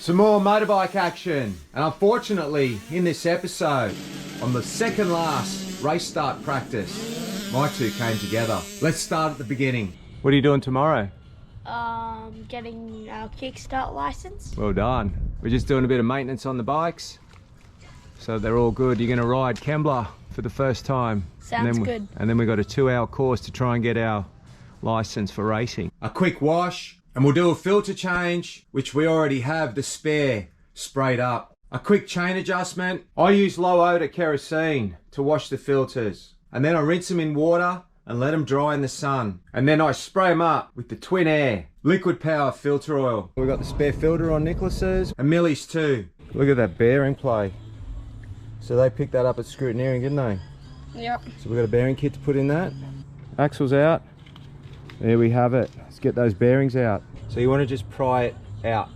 Some more motorbike action, and unfortunately in this episode, on the second last race start practice, my two came together. Let's start at the beginning. What are you doing tomorrow? Getting our kickstart license. Well done. We're just doing a bit of maintenance on the bikes, so they're all good. You're going to ride Kembla for the first time. Sounds good. And then we've got a 2-hour course to try and get our license for racing. A quick wash, and we'll do a filter change, which we already have the spare sprayed up. A quick chain adjustment. I use low odor kerosene to wash the filters, and then I rinse them in water and let them dry in the sun. And then I spray them up with the Twin Air liquid power filter oil. We've got the spare filter on Nicholas's and Millie's too. Look at that bearing play. So they picked that up at Scrutineering, didn't they? Yep. So we've got a bearing kit to put in that. Axle's out. There we have it. Let's get those bearings out. So you want to just pry it out.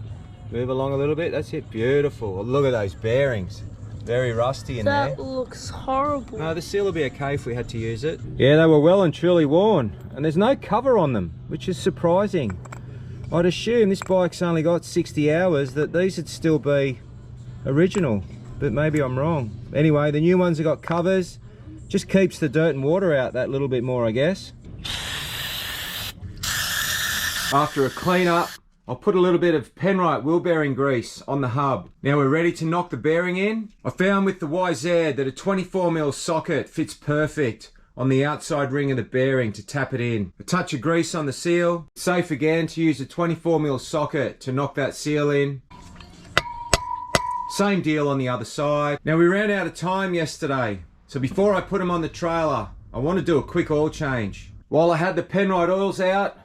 Move along a little bit. That's it. Beautiful. Look at those bearings. Very rusty in there. That looks horrible. No, the seal will be okay if we had to use it. Yeah, they were well and truly worn. And there's no cover on them, which is surprising. I'd assume this bike's only got 60 hours, that these would still be original. But maybe I'm wrong. Anyway, the new ones have got covers. Just keeps the dirt and water out that little bit more, I guess. After a clean up, I'll put a little bit of Penrite wheel bearing grease on the hub. Now we're ready to knock the bearing in. I found with the YZ that a 24mm socket fits perfect on the outside ring of the bearing to tap it in. A touch of grease on the seal. Safe again to use a 24mm socket to knock that seal in. Same deal on the other side. Now we ran out of time yesterday, so before I put them on the trailer, I want to do a quick oil change. While I had the Penrite oils out,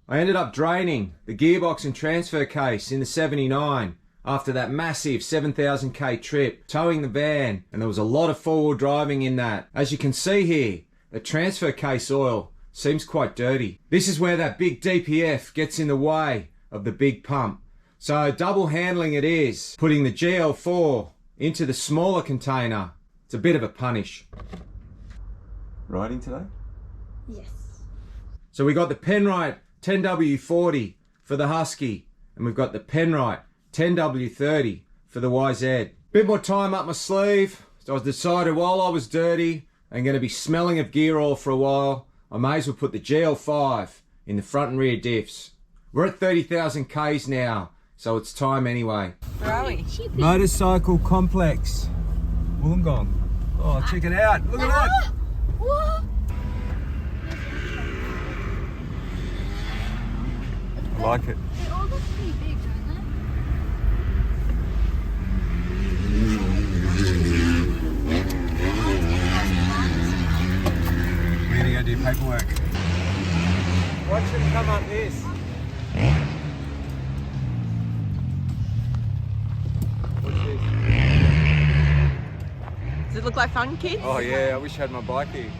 I ended up draining the gearbox and transfer case in the 79 after that massive 7,000k trip, towing the van, and there was a lot of forward driving in that. As you can see here, the transfer case oil seems quite dirty. This is where that big DPF gets in the way of the big pump. So double handling it is, putting the GL4 into the smaller container. It's a bit of a punish. Riding today? Yes. So we got the Penrite 10W40 for the Husky, and we've got the Penrite 10W30 for the YZ. Bit more time up my sleeve, so I decided while I was dirty and going to be smelling of gear oil for a while, I may as well put the GL5 in the front and rear diffs. We're at 30,000 Ks now, so it's time anyway. Where are we? Motorcycle Complex, Wollongong. Oh, check it out, look at that. What? I like it. They all look pretty big, don't We're gonna go do paperwork. Watch them come up this. What's this? Does it look like fun, kids? Oh yeah, I wish I had my bike here.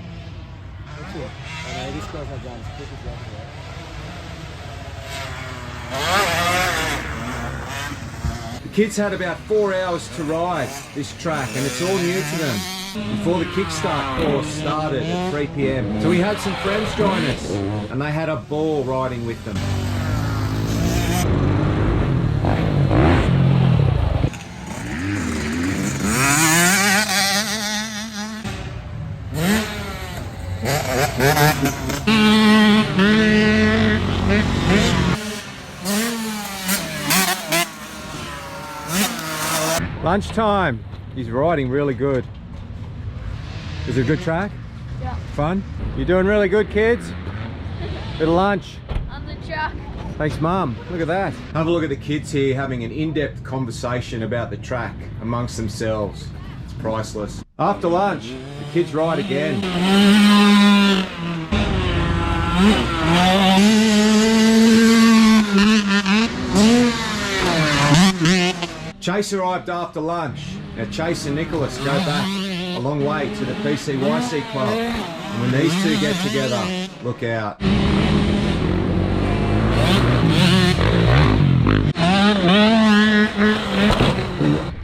The kids had about 4 hours to ride this track, and it's all new to them. Before the kickstart course started at 3 PM. So we had some friends join us, and they had a ball riding with them. Lunchtime. He's riding really good. Is it a good track? Yeah. Fun? You're doing really good, kids. Bit of lunch. On the truck. Thanks, Mum. Look at that. Have a look at the kids here having an in-depth conversation about the track amongst themselves. It's priceless. After lunch, the kids ride again. Chase arrived after lunch. Now Chase and Nicholas go back a long way to the PCYC club. And when these two get together, look out.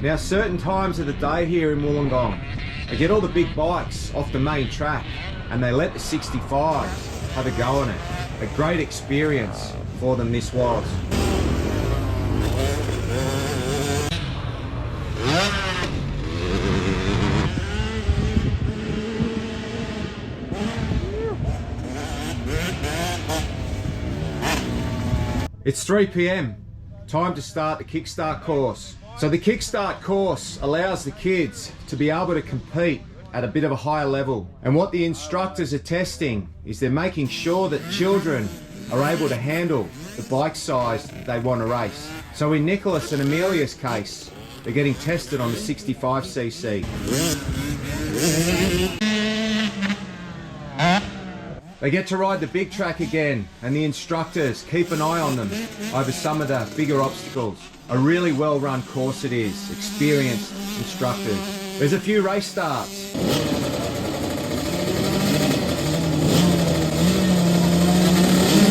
Now certain times of the day here in Wollongong, they get all the big bikes off the main track and they let the 65s have a go on it. A great experience for them this was. It's 3 p.m. Time to start the Kickstart course. So the Kickstart course allows the kids to be able to compete at a bit of a higher level. And what the instructors are testing is they're making sure that children are able to handle the bike size that they want to race. So in Nicholas and Amelia's case, they're getting tested on the 65cc. They get to ride the big track again, and the instructors keep an eye on them over some of the bigger obstacles. A really well run course it is, experienced instructors. There's a few race starts.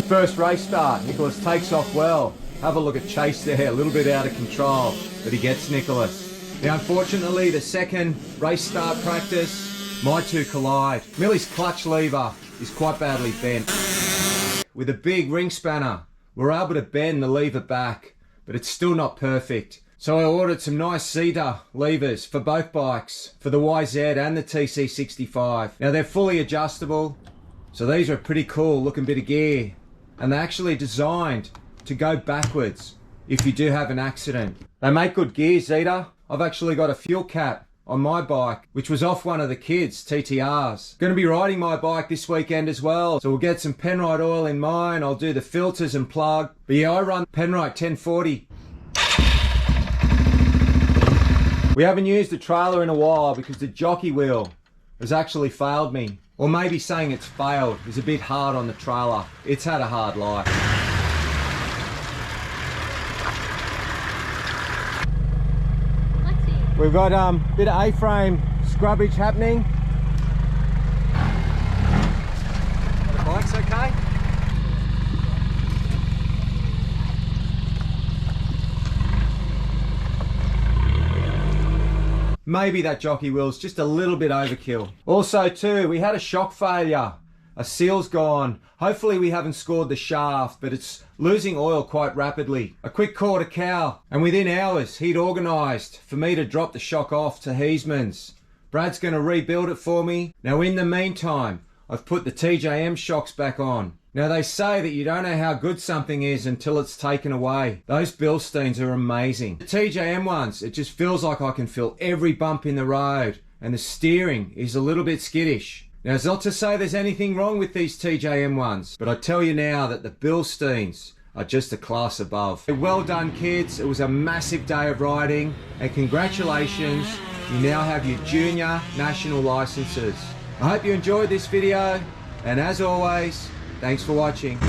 First race start, Nicholas takes off well. Have a look at Chase there, a little bit out of control, but he gets Nicholas. Now unfortunately the second race start practice, my two collide. Millie's clutch lever is quite badly bent. With a big ring spanner, we're able to bend the lever back, but it's still not perfect. So I ordered some nice cedar levers for both bikes, for the YZ and the TC65. Now they're fully adjustable, so these are a pretty cool looking bit of gear, and they're actually designed to go backwards if you do have an accident. They make good gear, Zeta. I've actually got a fuel cap on my bike, which was off one of the kids' TTRs. Going to be riding my bike this weekend as well, so we'll get some Penrite oil in mine. I'll do the filters and plug. But yeah, I run Penrite 1040. We haven't used the trailer in a while because the jockey wheel has actually failed me. Or maybe saying it's failed is a bit hard on the trailer. It's had a hard life. Let's see. We've got a bit of A-frame scrubbage happening. The bike's okay? Maybe that jockey wheel's just a little bit overkill. Also too, we had a shock failure. A seal's gone. Hopefully we haven't scored the shaft, but it's losing oil quite rapidly. A quick call to Cal, and within hours he'd organised for me to drop the shock off to Heisman's. Brad's going to rebuild it for me. Now in the meantime, I've put the TJM shocks back on. Now they say that you don't know how good something is until it's taken away. Those Bilsteins are amazing. The TJM ones, it just feels like I can feel every bump in the road, and the steering is a little bit skittish. Now it's not to say there's anything wrong with these TJM ones, but I tell you now that the Bilsteins are just a class above. Well done kids, it was a massive day of riding, and congratulations, you now have your junior national licenses. I hope you enjoyed this video, and as always, thanks for watching.